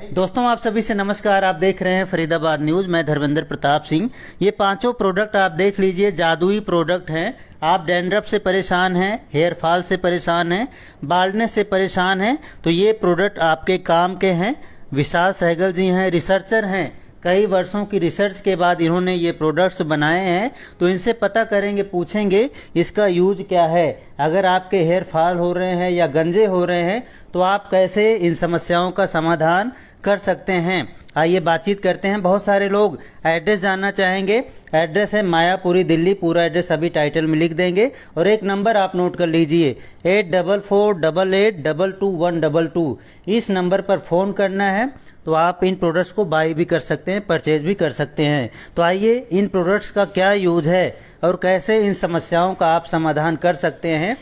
दोस्तों आप सभी से नमस्कार। आप देख रहे हैं फरीदाबाद न्यूज। मैं धर्मेंद्र प्रताप सिंह। ये पांचों प्रोडक्ट आप देख लीजिए, जादुई प्रोडक्ट हैं। आप डैंड्रफ से परेशान हैं, हेयर फॉल से परेशान हैं, बाल्डनेस से परेशान हैं, तो ये प्रोडक्ट आपके काम के हैं। विशाल सहगल जी हैं, रिसर्चर हैं। कई वर्षों की रिसर्च के बाद इन्होंने ये प्रोडक्ट्स बनाए हैं, तो इनसे पता करेंगे, पूछेंगे इसका यूज क्या है। अगर आपके हेयर फॉल हो रहे हैं या गंजे हो रहे हैं तो आप कैसे इन समस्याओं का समाधान कर सकते हैं। आइए बातचीत करते हैं। बहुत सारे लोग एड्रेस जानना चाहेंगे। एड्रेस है मायापुरी, दिल्ली। पूरा एड्रेस अभी टाइटल में लिख देंगे। और एक नंबर आप नोट कर लीजिए, 8448822122। इस नंबर पर फ़ोन करना है तो आप इन प्रोडक्ट्स को बाई भी कर सकते हैं, परचेज भी कर सकते हैं। तो आइए इन प्रोडक्ट्स का क्या यूज है और कैसे इन समस्याओं का आप समाधान कर सकते हैं,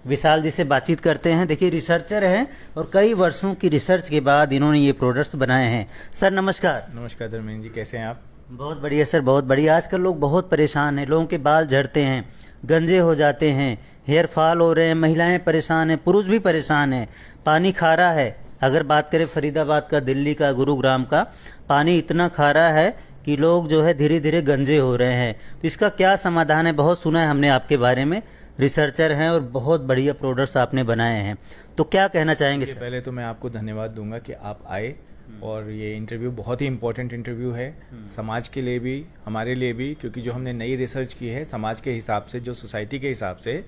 विशाल जी से बातचीत करते हैं। देखिए, रिसर्चर हैं और कई वर्षों की रिसर्च के बाद इन्होंने ये प्रोडक्ट्स बनाए हैं। सर नमस्कार। नमस्कार धर्मेंद्र जी, कैसे हैं आप? बहुत बढ़िया सर, बहुत बढ़िया। आजकल लोग बहुत परेशान हैं, लोगों के बाल झड़ते हैं, गंजे हो जाते हैं, हेयर फॉल हो रहे हैं, महिलाएं परेशान हैं, पुरुष भी परेशान हैं, पानी खारा है। अगर बात करें फरीदाबाद का, दिल्ली का, गुरुग्राम का, पानी इतना खारा है कि लोग जो है धीरे धीरे गंजे हो रहे हैं। तो इसका क्या समाधान है? बहुत सुना है हमने आपके बारे में, रिसर्चर हैं और बहुत बढ़िया प्रोडक्ट्स आपने बनाए हैं, तो क्या कहना चाहेंगे सर? पहले तो मैं आपको धन्यवाद दूंगा कि आप आए और ये इंटरव्यू बहुत ही इम्पोर्टेंट इंटरव्यू है, समाज के लिए भी, हमारे लिए भी, क्योंकि जो हमने नई रिसर्च की है समाज के हिसाब से, जो सोसाइटी के हिसाब से,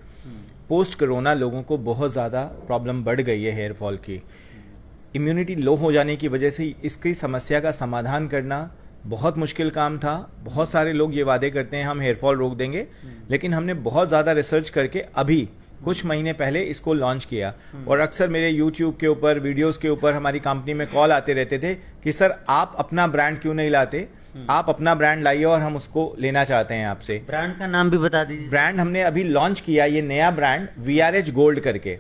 पोस्ट कोरोना लोगों को बहुत ज़्यादा प्रॉब्लम बढ़ गई है हेयर फॉल की। इम्यूनिटी लो हो जाने की वजह से इसकी समस्या का समाधान करना बहुत मुश्किल काम था। बहुत सारे लोग ये वादे करते हैं हम हेयर फॉल रोक देंगे, लेकिन हमने बहुत ज़्यादा रिसर्च करके अभी कुछ महीने पहले इसको लॉन्च किया। और अक्सर मेरे YouTube के ऊपर, वीडियोस के ऊपर हमारी कंपनी में कॉल आते रहते थे कि सर आप अपना ब्रांड क्यों नहीं लाते, आप अपना ब्रांड लाइए और हम उसको लेना चाहते हैं आपसे। ब्रांड का नाम भी बता दीजिए। ब्रांड हमने अभी लॉन्च किया, ये नया ब्रांड VRH गोल्ड करके।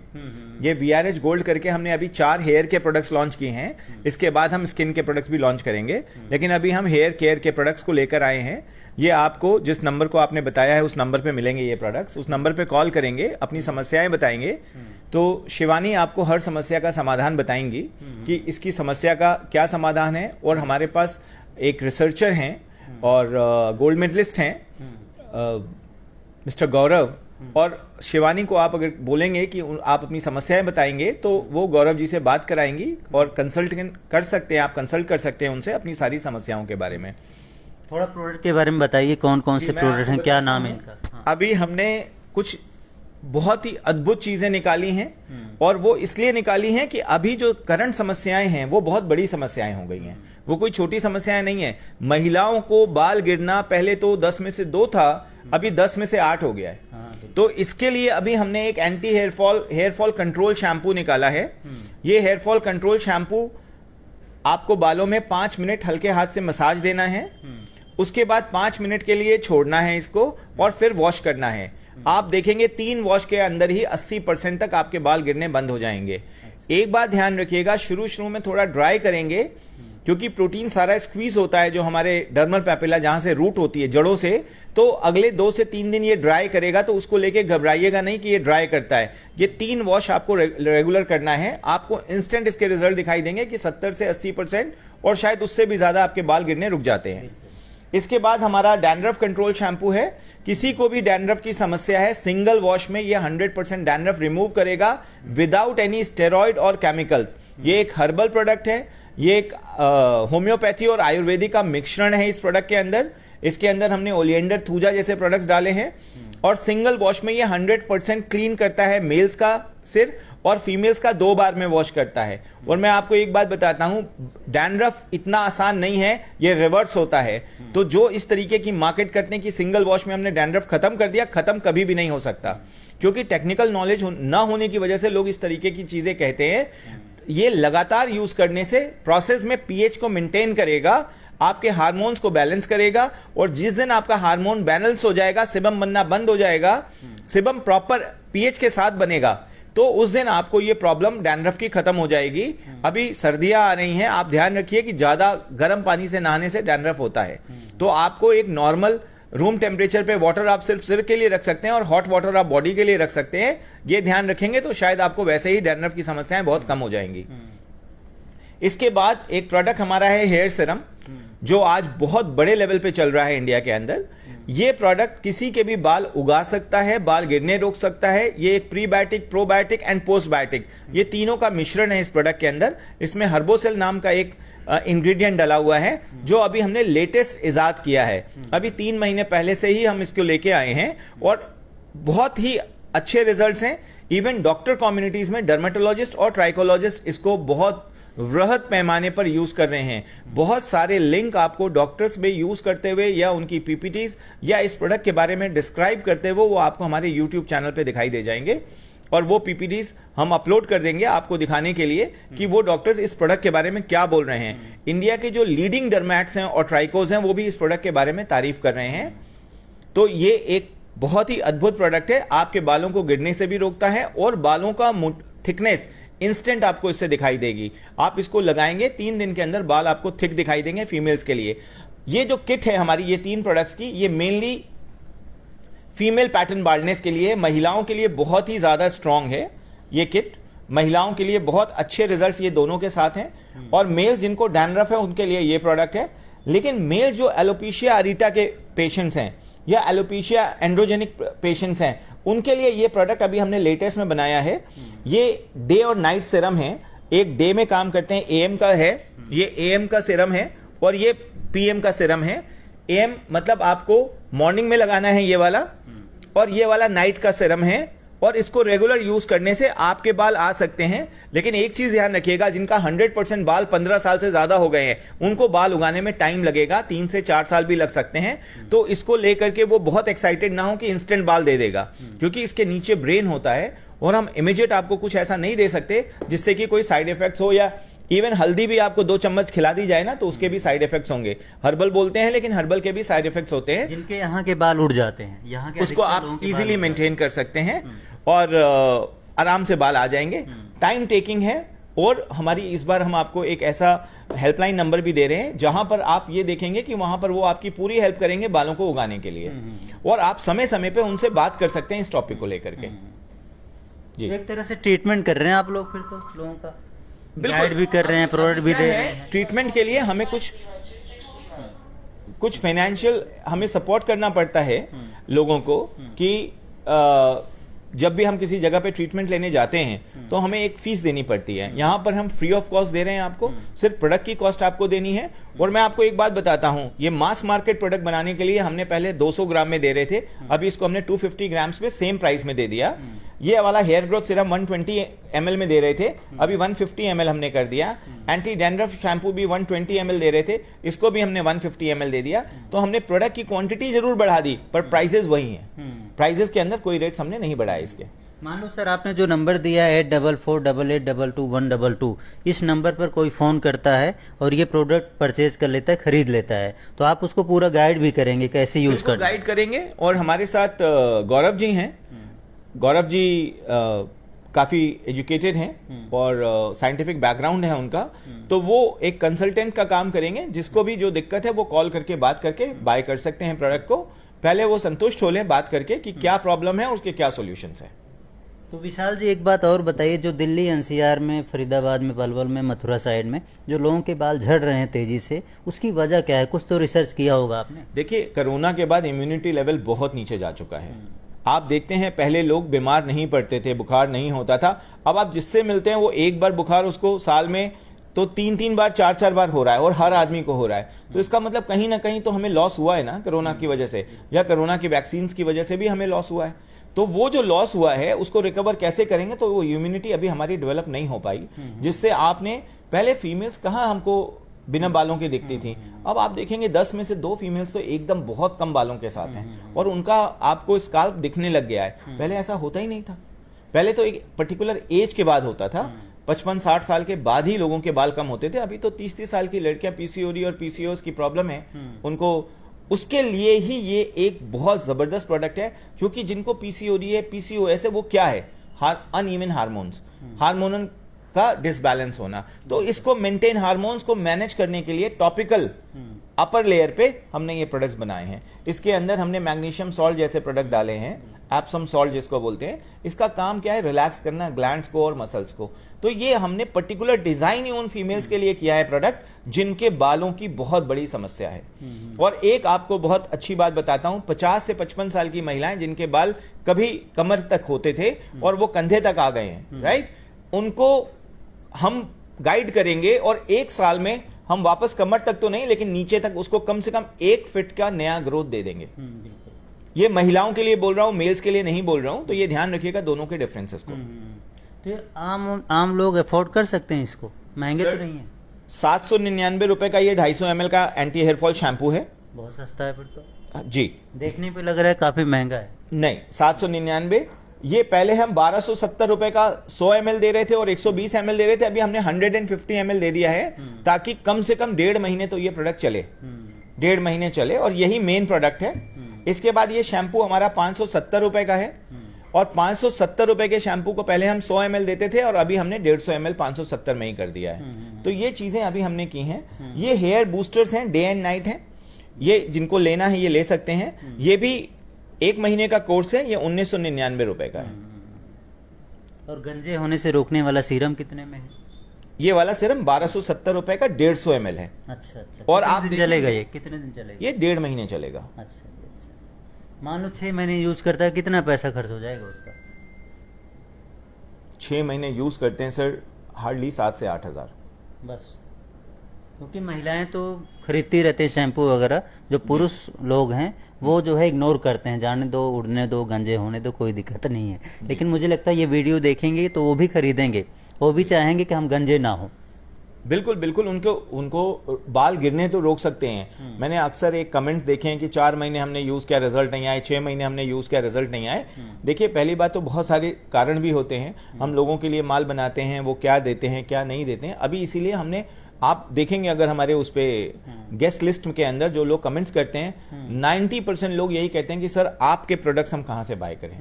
ये VRH गोल्ड करके हमने अभी 4 हेयर के प्रोडक्ट्स लॉन्च किए हैं। इसके बाद हम स्किन के प्रोडक्ट्स भी लॉन्च करेंगे, लेकिन अभी हम हेयर केयर के प्रोडक्ट्स को लेकर आए हैं। ये आपको जिस नंबर को आपने बताया है उस नंबर पे मिलेंगे ये प्रोडक्ट्स। उस नंबर पे कॉल करेंगे, अपनी समस्याएं बताएंगे, तो शिवानी आपको हर समस्या का समाधान बताएंगी कि इसकी समस्या का क्या समाधान है। और हमारे पास एक रिसर्चर हैं और गोल्ड मेडलिस्ट हैं, मिस्टर गौरव, और शिवानी को आप अगर बोलेंगे कि आप अपनी समस्याएं बताएंगे तो वो गौरव जी से बात कराएंगी और कंसल्ट कर सकते हैं, आप कंसल्ट कर सकते हैं उनसे अपनी सारी समस्याओं के बारे में। थोड़ा प्रोडक्ट के बारे में बताइए, कौन कौन से प्रोडक्ट हैं, क्या नाम है इनका? अभी हमने कुछ बहुत ही अद्भुत चीजें निकाली हैं, और वो इसलिए निकाली हैं कि अभी जो करंट समस्याएं हैं वो बहुत बड़ी समस्याएं हो गई हैं, वो कोई छोटी समस्याएं नहीं है। महिलाओं को बाल गिरना पहले तो 10 में से 2 था, अभी 10 में से 8 हो गया है। तो इसके लिए अभी हमने एक anti hair fall control shampoo निकाला है। ये हेयर फॉल कंट्रोल शैम्पू आपको बालों में 5 मिनट हल्के हाथ से मसाज देना है, उसके बाद 5 मिनट के लिए छोड़ना है इसको और फिर वॉश करना है। आप देखेंगे 3 वॉश के अंदर ही 80% तक आपके बाल गिरने बंद हो जाएंगे। एक बात ध्यान रखिएगा, शुरू में थोड़ा ड्राई करेंगे, क्योंकि प्रोटीन सारा स्क्वीज होता है जो हमारे डर्मल पैपिला जहां से रूट होती है जड़ों से, तो अगले 2 से 3 दिन ये ड्राई करेगा, तो उसको लेके घबराइएगा नहीं कि ये ड्राई करता है। ये 3 वॉश आपको रेगुलर करना है। आपको इंस्टेंट इसके रिजल्ट दिखाई देंगे कि 70 से 80% और शायद उससे भी ज्यादा आपके बाल गिरने रुक जाते हैं। इसके बाद हमारा डैंड्रफ कंट्रोल शैम्पू है। किसी को भी डैंड्रफ की समस्या है, सिंगल वॉश में ये 100% डैंड्रफ रिमूव करेगा विदाउट एनी स्टेरॉइड और केमिकल्स। ये एक हर्बल प्रोडक्ट है, ये एक होम्योपैथी और आयुर्वेदिक का मिश्रण है इस प्रोडक्ट के अंदर। इसके अंदर हमने ओलिएंडर, थूजा जैसे प्रोडक्ट्स डाले हैं, और सिंगल वॉश में ये 100% क्लीन करता है मेल्स का सिर, और फीमेल्स का 2 बार में वॉश करता है। और मैं आपको एक बात बताता हूं, डैंड्रफ इतना आसान नहीं है, ये रिवर्स होता है। तो जो इस तरीके की मार्केट करते हैं कि सिंगल वॉश में हमने डैंड्रफ खत्म कर दिया, खत्म कभी भी नहीं हो सकता, क्योंकि टेक्निकल नॉलेज ना होने की वजह से लोग इस तरीके की चीजें कहते हैं। ये लगातार यूज करने से प्रोसेस में पीएच को मेंटेन करेगा, आपके हार्मोन्स को बैलेंस करेगा, और जिस दिन आपका हार्मोन बैलेंस हो जाएगा, सिबम बनना बंद हो जाएगा, सिबम प्रॉपर पीएच के साथ बनेगा, तो उस दिन आपको ये प्रॉब्लम डैंड्रफ की खत्म हो जाएगी। अभी सर्दियां आ रही हैं, आप ध्यान रखिए कि ज्यादा गर्म पानी से नहाने से डैंड्रफ होता है। तो आपको एक नॉर्मल रूम टेम्परेचर पे वाटर आप सिर्फ सिर के लिए रख सकते हैं और हॉट वाटर आप बॉडी के लिए रख सकते हैं। ये ध्यान रखेंगे तो शायद आपको वैसे ही डैंड्रफ की समस्याएं बहुत कम हो जाएंगी। इसके बाद एक प्रोडक्ट हमारा है हेयर सीरम, जो आज बहुत बड़े लेवल पे चल रहा है इंडिया के अंदर। ये प्रोडक्ट किसी के भी बाल उगा सकता है, बाल गिरने रोक सकता है। ये एक प्रीबायोटिक, प्रोबायोटिक एंड पोस्टबायोटिक, ये तीनों का मिश्रण है इस प्रोडक्ट के अंदर। इसमें हर्बोसेल नाम का एक इंग्रेडिएंट डाला हुआ है, जो अभी हमने लेटेस्ट इजाद किया है। अभी 3 महीने पहले से ही हम इसको लेके आए हैं और बहुत ही अच्छे रिजल्ट्स हैं। इवन डॉक्टर कम्युनिटीज में डर्मेटोलॉजिस्ट और ट्राइकोलॉजिस्ट इसको बहुत वृहद पैमाने पर यूज कर रहे हैं। बहुत सारे लिंक आपको डॉक्टर्स में यूज करते हुए या उनकी पीपीटीज या इस प्रोडक्ट के बारे में डिस्क्राइब करते हुए वो आपको हमारे यूट्यूब चैनल पे दिखाई दे जाएंगे, और वो पीपीटीज हम अपलोड कर देंगे आपको दिखाने के लिए कि वो डॉक्टर्स इस प्रोडक्ट के बारे में क्या बोल रहे हैं। इंडिया के जो लीडिंग डर्मैट्स हैं और ट्राइकोज हैं वो भी इस प्रोडक्ट के बारे में तारीफ कर रहे हैं। तो ये एक बहुत ही अद्भुत प्रोडक्ट है, आपके बालों को गिरने से भी रोकता है और बालों का थिकनेस इंस्टेंट आपको इससे दिखाई देगी। आप इसको लगाएंगे 3 दिन के अंदर बाल आपको थिक दिखाई देंगे फीमेल्स के लिए। ये जो किट है हमारी, ये 3 प्रोडक्ट्स की, ये मेनली फीमेल पैटर्न बाल्डनेस के लिए, महिलाओं के लिए बहुत ही ज्यादा स्ट्रांग है। ये किट महिलाओं के लिए बहुत अच्छे रिजल्ट्स ये दोनों के साथ हैं, और मेल्स जिनको डैंड्रफ है उनके लिए ये प्रोडक्ट है। लेकिन मेल जो एलोपेशिया अरीटा के पेशेंट्स हैं या एलोपेशिया एंड्रोजेनिक पेशेंट्स हैं, उनके लिए ये प्रोडक्ट अभी हमने लेटेस्ट में बनाया है। ये डे और नाइट सीरम है। एक डे में काम करते हैं, एएम का है, ये एएम का सीरम है, और ये पीएम का सीरम है। एएम मतलब आपको मॉर्निंग में लगाना है ये वाला, और ये वाला नाइट का सीरम है। और इसको रेगुलर यूज करने से आपके बाल आ सकते हैं। लेकिन एक चीज ध्यान रखिएगा, जिनका 100% बाल 15 साल से ज्यादा हो गए हैं, उनको बाल उगाने में टाइम लगेगा, 3 से 4 साल भी लग सकते हैं। तो इसको लेकर के वो बहुत एक्साइटेड ना हो कि इंस्टेंट बाल दे देगा, क्योंकि इसके नीचे ब्रेन होता है और हम इमीडिएट आपको कुछ ऐसा नहीं दे सकते जिससे कि कोई साइड इफेक्ट्स हो, या इवन हल्दी भी आपको 2 चम्मच खिला दी जाए ना तो उसके भी साइड इफेक्ट्स होंगे। हर्बल बोलते हैं, लेकिन हर्बल के भी साइड इफेक्ट्स होते हैं। जिनके यहाँ के बाल उड़ जाते हैं, यहाँ के उसको आप इजीली मेंटेन कर सकते हैं और आराम से बाल आ जाएंगे। टाइम टेकिंग है, और हमारी इस बार हम आपको एक ऐसा हेल्पलाइन नंबर भी दे रहे हैं जहां पर आप ये देखेंगे कि वहां पर वो आपकी पूरी हेल्प करेंगे बालों को उगाने के लिए, और आप समय समय पे उनसे बात कर सकते हैं इस टॉपिक को लेकर के। जी, एक तरह से ट्रीटमेंट कर रहे हैं आप लोग, फिर तो लोगों का गाइड भी कर रहे हैं, प्रोडक्ट भी दे रहे हैं। ट्रीटमेंट के लिए हमें कुछ फाइनेंशियल हमें सपोर्ट करना पड़ता है लोगों को, कि जब भी हम किसी जगह पे ट्रीटमेंट लेने जाते हैं तो हमें एक फीस देनी पड़ती है। यहाँ पर हम फ्री ऑफ कॉस्ट दे रहे हैं आपको, सिर्फ प्रोडक्ट की कॉस्ट आपको देनी है। और मैं आपको एक बात बताता हूँ, ये मास मार्केट प्रोडक्ट बनाने के लिए हमने पहले 200 ग्राम में दे रहे थे, अभी इसको हमने 250 ग्राम्स में सेम प्राइस में दे दिया। ये वाला हेयर ग्रोथ सीरम 120 ml में दे रहे थे, अभी 150 ml हमने कर दिया। एंटी डैंड्रफ शैम्पू भी 120 ml दे रहे थे, इसको भी हमने 150 ml दे दिया। तो हमने प्रोडक्ट की क्वांटिटी जरूर बढ़ा दी, पर प्राइसेस वही हैं। प्राइसेस के अंदर कोई रेट्स हमने नहीं बढ़ाए इसके। मान लो सर, आपने जो नंबर दिया है 8448822122, इस नंबर पर कोई फ़ोन करता है और ये प्रोडक्ट परचेज कर लेता है, खरीद लेता है, तो आप उसको पूरा गाइड भी करेंगे कैसे यूज करना? गाइड करेंगे। और हमारे साथ गौरव जी हैं। गौरव जी काफी एजुकेटेड हैं और साइंटिफिक बैकग्राउंड है उनका, तो वो एक कंसल्टेंट का काम करेंगे। जिसको भी जो दिक्कत है वो कॉल करके बात करके बाय कर सकते हैं प्रोडक्ट को। पहले वो संतुष्ट हो लें बात करके कि क्या प्रॉब्लम है, उसके क्या सॉल्यूशंस है। तो विशाल जी, एक बात और बताइए, जो दिल्ली एनसीआर में, फरीदाबाद में, पलवल में, मथुरा साइड में जो लोगों के बाल झड़ रहे हैं तेजी से, उसकी वजह क्या है? कुछ तो रिसर्च किया होगा आपने। देखिए, कोरोना के बाद इम्यूनिटी लेवल बहुत नीचे जा चुका है। आप देखते हैं पहले लोग बीमार नहीं पड़ते थे, बुखार नहीं होता था। अब आप जिससे मिलते हैं वो एक बार बुखार उसको साल में तो 3-3 बार 4-4 बार हो रहा है, और हर आदमी को हो रहा है। तो इसका मतलब कहीं ना कहीं तो हमें लॉस हुआ है ना कोरोना की वजह से, या कोरोना की वैक्सीन की वजह से भी हमें लॉस हुआ है। तो वो जो लॉस हुआ है उसको रिकवर कैसे करेंगे? तो वो इम्यूनिटी अभी हमारी डेवलप नहीं हो पाई, जिससे आपने पहले फीमेल्स कहाँ हमको बिना बालों के दिखती थी, अब आप देखेंगे 10 में से 2 फीमेल्स तो एकदम बहुत कम बालों के साथ हैं, और उनका आपको स्काल्प दिखने लग गया है। पहले ऐसा होता ही नहीं था। पहले तो एक पर्टिकुलर एज के बाद होता था, 55-60 साल के बाद ही लोगों के बाल कम होते थे। अभी तो 30-30 साल की लड़कियां पीसीओडी और पीसीओएस की प्रॉब्लम है उनको, उसके लिए ही ये एक बहुत जबरदस्त प्रोडक्ट है। क्योंकि जिनको पीसीओडी है, पीसीओएस है, वो क्या है? अनइवन हार्मोन्स, हार्मोनल का डिसबैलेंस होना। तो इसको मेंटेन, हार्मोन्स को मैनेज करने के लिए टॉपिकल अपर लेयर पे हमने ये प्रोडक्ट्स बनाए हैं। इसके अंदर हमने मैग्नीशियम सॉल्ट जैसे प्रोडक्ट डाले हैं, एप्सम सॉल्ट जिसको बोलते हैं, इसका काम क्या है, रिलैक्स करना ग्लैंड्स को और मसल्स को। तो ये हमने पर्टिकुलर डिजाइन ही उन फीमेल्स के लिए किया है प्रोडक्ट जिनके बालों की बहुत बड़ी समस्या है। और एक आपको बहुत अच्छी बात बताता हूं, 50 से 55 साल की महिलाएं जिनके बाल कभी कमर तक होते थे और वो कंधे तक आ गए हैं, राइट, उनको हम गाइड करेंगे और 1 साल में हम वापस कमर तक तो नहीं लेकिन नीचे तक उसको कम से कम 1 फीट का नया ग्रोथ दे देंगे। ये महिलाओं के लिए बोल रहा हूं, मेल्स के लिए नहीं बोल रहा हूं, तो ये ध्यान रखिएगा दोनों के डिफरेंसेस को। फिर आम लोग अफोर्ड कर सकते हैं इसको, महंगे तो नहीं है? 799 रुपए का ये 250 ml का एंटी हेयर फॉल शैम्पू है। बहुत सस्ता है फिर तो। जी, देखने पे लग रहा है काफी महंगा है। नहीं, 799। ये पहले हम 1270 रुपए का 100 ml दे रहे थे और 120 ml दे रहे थे, अभी हमने 150 ml दे दिया है ताकि कम से कम 1.5 महीने तो ये प्रोडक्ट चले, 1.5 महीने चले, और यही मेन प्रोडक्ट है। इसके बाद ये शैम्पू हमारा 570 रुपए का है और 570 रुपए के शैम्पू को पहले हम 100 ml देते थे और अभी हमने 150 ml 570 में ही कर दिया है। तो ये चीजें अभी हमने की हैं। ये हेयर बूस्टर्स हैं, डे एंड नाइट हैं, ये जिनको लेना है ये ले सकते हैं। ये भी 1 महीने का कोर्स है, ये 1999 रुपए का है। और गंजे होने से रोकने वाला सीरम कितने में है? ये वाला सीरम 1270 रुपए का 150 ml है। अच्छा अच्छा। और कितने आप दिन देखिए- चलेगा ये? कितने दिन चलेगा? ये 1.5 महीने चलेगा। अच्छा जी, अच्छा। मान लो 6 महीने यूज करता है, कितना पैसा खर्च हो जाएगा उसका? 6 महीने यूज करते हैं सर, हार्डली 7 से 8 हजार। बस, क्योंकि महिलाएं तो खरीदती रहते हैं शैम्पू वगैरह, जो पुरुष लोग हैं वो जो है इग्नोर करते हैं, जाने दो, उड़ने दो, गंजे होने दो, कोई दिक्कत नहीं है। लेकिन मुझे लगता है ये वीडियो देखेंगे तो वो भी खरीदेंगे, वो भी चाहेंगे कि हम गंजे ना हो। बिल्कुल बिल्कुल, उनको बाल गिरने तो रोक सकते हैं। मैंने अक्सर एक कमेंट देखे हैं कि 4 महीने हमने यूज किया रिजल्ट नहीं आए, 6 महीने हमने यूज किया रिजल्ट नहीं आए। देखिए, पहली बात तो बहुत सारे कारण भी होते हैं, हम लोगों के लिए माल बनाते हैं, वो क्या देते हैं क्या नहीं देते हैं। अभी इसीलिए हमने, आप देखेंगे अगर हमारे उस पे गेस्ट लिस्ट के अंदर जो लोग कमेंट्स करते हैं, 90% लोग यही कहते हैं कि सर आपके प्रोडक्ट्स हम कहां से बाय करें।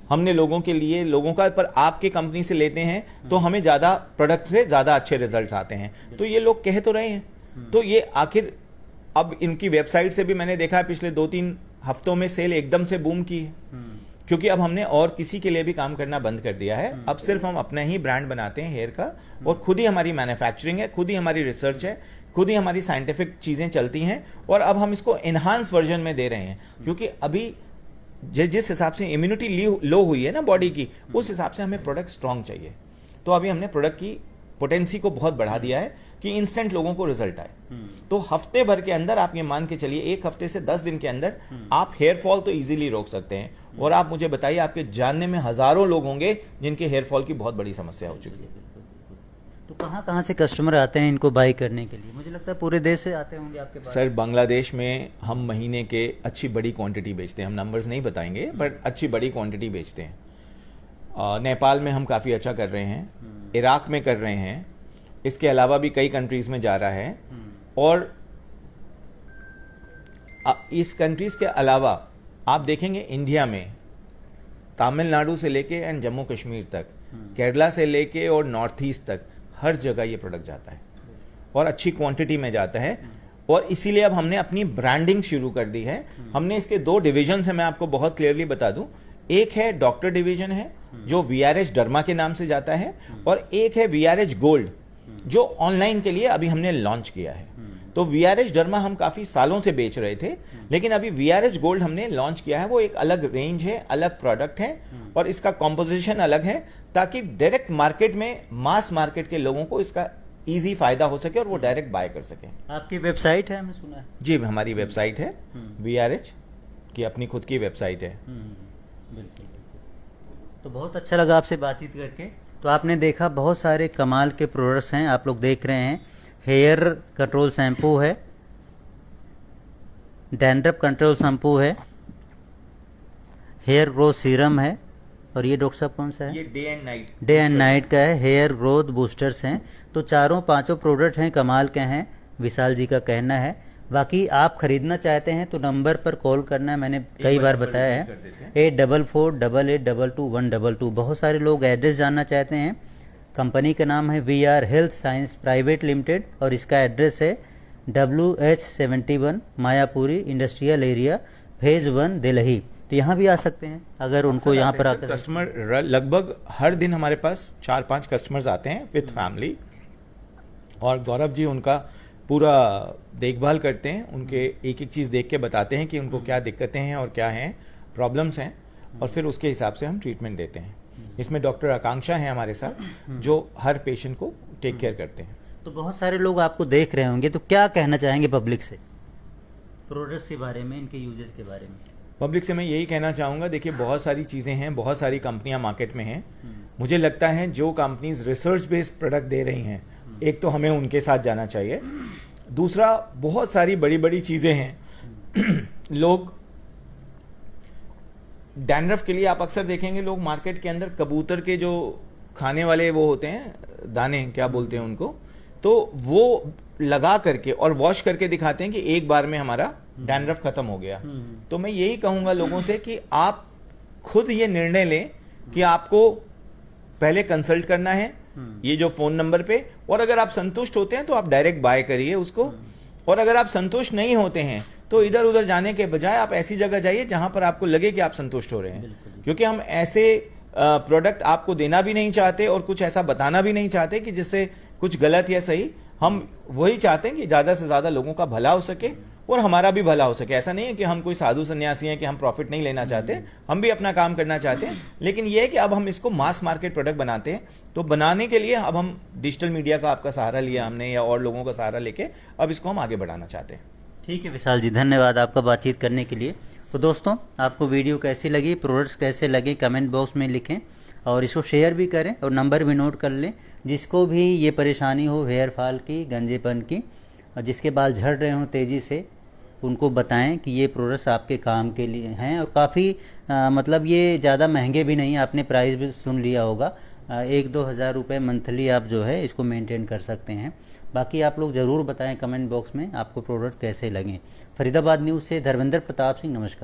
हमने लोगों के लिए, लोगों का पर आपके कंपनी से लेते हैं तो हमें ज्यादा प्रोडक्ट से ज्यादा अच्छे रिजल्ट्स आते हैं। तो ये लोग कह तो रहे हैं, तो ये आखिर अब इनकी वेबसाइट से भी मैंने देखा है पिछले 2-3 हफ्तों में सेल एकदम से बूम की है, क्योंकि अब हमने और किसी के लिए भी काम करना बंद कर दिया है। अब सिर्फ हम अपना ही ब्रांड बनाते हैं हेयर का, और खुद ही हमारी मैन्युफैक्चरिंग है, खुद ही हमारी रिसर्च है, खुद ही हमारी साइंटिफिक चीजें चलती हैं, और अब हम इसको एनहांस वर्जन में दे रहे हैं। क्योंकि अभी जिस हिसाब से इम्यूनिटी लो हुई है ना बॉडी की, उस हिसाब से हमें प्रोडक्ट स्ट्रांग चाहिए। तो अभी हमने प्रोडक्ट की पोटेंसी को बहुत बढ़ा दिया है कि इंस्टेंट लोगों को रिजल्ट आए। तो हफ्ते भर के अंदर आप ये मान के चलिए, 1 हफ्ते से 10 दिन के अंदर आप हेयर फॉल तो इजीली रोक सकते हैं। और आप मुझे बताइए, आपके जानने में हजारों लोग होंगे जिनके हेयर फॉल की बहुत बड़ी समस्या हो चुकी है। तो कहाँ से कस्टमर आते हैं इनको बाई करने के लिए? मुझे लगता है पूरे देश से आते होंगे आपके पास। सर, बांग्लादेश में हम महीने के अच्छी बड़ी क्वांटिटी बेचते हैं, हम नंबर्स नहीं बताएंगे, पर अच्छी बड़ी क्वांटिटी बेचते हैं। नेपाल में हम काफ़ी अच्छा कर रहे हैं, इराक में कर रहे हैं, इसके अलावा भी कई कंट्रीज में जा रहा है। और इस कंट्रीज के अलावा आप देखेंगे इंडिया में तमिलनाडु से लेके एंड जम्मू कश्मीर तक, केरला से लेके और नॉर्थ ईस्ट तक, हर जगह ये प्रोडक्ट जाता है और अच्छी क्वांटिटी में जाता है। और इसीलिए अब हमने अपनी ब्रांडिंग शुरू कर दी है। हमने इसके 2 डिवीजन है, मैं आपको बहुत क्लियरली बता दूं। एक है डॉक्टर डिवीजन है जो VRH डर्मा के नाम से जाता है, और एक है VRH गोल्ड जो ऑनलाइन के लिए अभी हमने लॉन्च किया है। तो VRH डर्मा हम काफी सालों से बेच रहे थे, लेकिन अभी VRH गोल्ड हमने लॉन्च किया है। वो एक अलग रेंज है, अलग प्रोडक्ट है, और इसका कॉम्पोजिशन अलग है, ताकि डायरेक्ट मार्केट में, मास मार्केट के लोगों को इसका इजी फायदा हो सके और वो डायरेक्ट बाय कर सके। आपकी वेबसाइट है, हमने सुना है? जी, हमारी वेबसाइट है, VRH की अपनी खुद की वेबसाइट है। बिल्कुल। तो बहुत अच्छा लगा आपसे बातचीत करके। तो आपने देखा बहुत सारे कमाल के प्रोडक्ट्स हैं, आप लोग देख रहे हैं। हेयर कंट्रोल शैम्पू है, डैंड्रफ कंट्रोल शैम्पू है, हेयर ग्रोथ सीरम है, और ये डॉक्टर साहब कौन सा है? ये डे एंड नाइट का है। हेयर ग्रोथ बूस्टर्स हैं। तो 4-5 प्रोडक्ट हैं, कमाल के हैं, विशाल जी का कहना है। बाकी आप खरीदना चाहते हैं तो नंबर पर कॉल करना है, मैंने कई बार बताया है, 8448822122। बहुत सारे लोग एड्रेस जानना चाहते हैं। कंपनी का नाम है VR health science private limited, और इसका एड्रेस है WH71 Mayapuri industrial area, phase 1 Delhi. तो यहाँ भी आ सकते हैं अगर उनको यहाँ पर आकर। कस्टमर लगभग हर दिन हमारे पास 4-5 कस्टमर्स आते हैं विथ फैमिली, और गौरव जी उनका पूरा देखभाल करते हैं, उनके एक एक चीज़ देख के बताते हैं कि उनको क्या दिक्कतें हैं और क्या हैं प्रॉब्लम्स हैं, और फिर उसके हिसाब से हम ट्रीटमेंट देते हैं। इसमें डॉक्टर आकांक्षा हैं हमारे साथ जो हर पेशेंट को टेक केयर करते हैं। तो बहुत सारे लोग आपको देख रहे होंगे, तो क्या कहना चाहेंगे पब्लिक से प्रोडक्ट्स के बारे में, इनके यूजेस के बारे में? पब्लिक से मैं यही कहना चाहूँगा, देखिए बहुत सारी चीज़ें हैं, बहुत सारी कंपनियां मार्केट में हैं। मुझे लगता है जो कंपनीज रिसर्च बेस्ड प्रोडक्ट दे रही हैं, एक तो हमें उनके साथ जाना चाहिए, दूसरा बहुत सारी बड़ी बड़ी चीज़ें हैं। लोग डैंड्रफ के लिए आप अक्सर देखेंगे लोग मार्केट के अंदर कबूतर के जो खाने वाले वो होते हैं दाने, क्या बोलते हैं उनको, तो वो लगा करके और वॉश करके दिखाते हैं कि एक बार में हमारा डैंड्रफ खत्म हो गया। तो मैं यही कहूंगा लोगों से कि आप खुद ये निर्णय लें कि आपको पहले कंसल्ट करना है ये जो फोन नंबर पे, और अगर आप संतुष्ट होते हैं तो आप डायरेक्ट बाय करिए उसको, और अगर आप संतुष्ट नहीं होते हैं तो इधर उधर जाने के बजाय आप ऐसी जगह जाइए जहां पर आपको लगे कि आप संतुष्ट हो रहे हैं, क्योंकि हम ऐसे प्रोडक्ट आपको देना भी नहीं चाहते और कुछ ऐसा बताना भी नहीं चाहते कि जिससे कुछ गलत या सही। हम वही चाहते हैं कि ज्यादा से ज्यादा लोगों का भला हो सके और हमारा भी भला हो सके। ऐसा नहीं है कि हम कोई साधु सन्यासी हैं कि हम प्रॉफिट नहीं लेना चाहते, हम भी अपना काम करना चाहते हैं, लेकिन यह है कि अब हम इसको मास मार्केट प्रोडक्ट बनाते हैं, तो बनाने के लिए अब हम डिजिटल मीडिया का आपका सहारा लिया हमने, या और लोगों का सहारा लेके अब इसको हम आगे बढ़ाना चाहते हैं। ठीक है विशाल जी, धन्यवाद आपका बातचीत करने के लिए। तो दोस्तों, आपको वीडियो कैसी लगी, प्रोडक्ट्स कैसे लगे, कमेंट बॉक्स में लिखें और इसको शेयर भी करें और नंबर भी नोट कर लें। जिसको भी ये परेशानी हो हेयर फॉल की, गंजेपन की, और जिसके बाल झड़ रहे हों तेज़ी से, उनको बताएं कि ये प्रोडक्ट्स आपके काम के लिए हैं। और काफ़ी मतलब ये ज़्यादा महंगे भी नहीं, आपने प्राइस भी सुन लिया होगा, 1-2 हज़ार रुपये मंथली आप जो है इसको मेंटेन कर सकते हैं। बाकी आप लोग ज़रूर बताएं कमेंट बॉक्स में आपको प्रोडक्ट कैसे लगें। फरीदाबाद न्यूज़ से धर्मेंद्र प्रताप सिंह, नमस्कार।